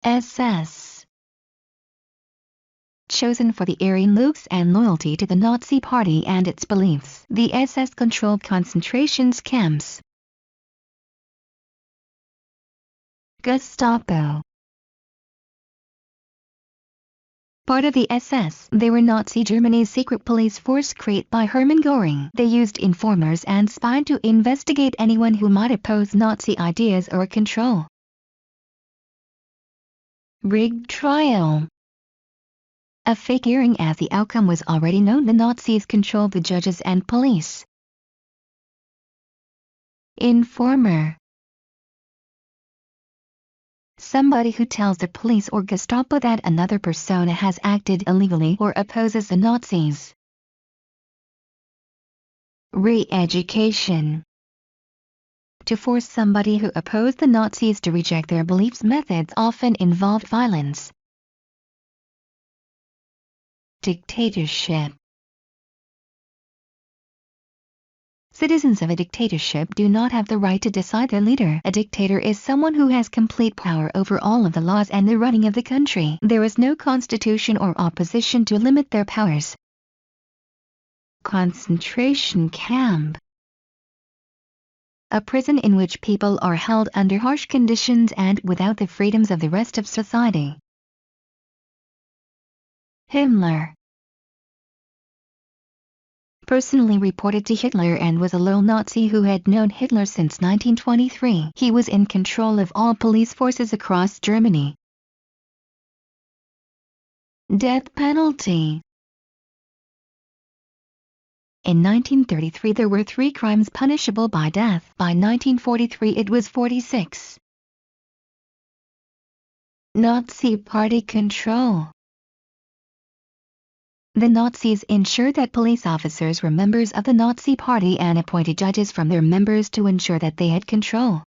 SS. Chosen for the Aryan looks and loyalty to the Nazi Party and its beliefs, the SS controlled concentration camps. Gestapo. Part of the SS, they were Nazi Germany's secret police force created by Hermann Göring. They used informers and spied to investigate anyone who might oppose Nazi ideas or control. Rigged trial. A fake hearing as the outcome was already known. The Nazis controlled the judges and police. Informer. Somebody who tells the police or Gestapo that another persona has acted illegally or opposes the Nazis. Re-education. To force somebody who opposed the Nazis to reject their beliefs. Methods often involved violence. Dictatorship. Citizens of a dictatorship do not have the right to decide their leader. A dictator is someone who has complete power over all of the laws and the running of the country. There is no constitution or opposition to limit their powers. Concentration camp. A prison in which people are held under harsh conditions and without the freedoms of the rest of society. Himmler. Personally reported to Hitler and was a loyal Nazi who had known Hitler since 1923. He was in control of all police forces across Germany. Death penalty. In 1933 there were 3 crimes punishable by death. By 1943 it was 46. Nazi Party control. The Nazis ensured that police officers were members of the Nazi Party and appointed judges from their members to ensure that they had control.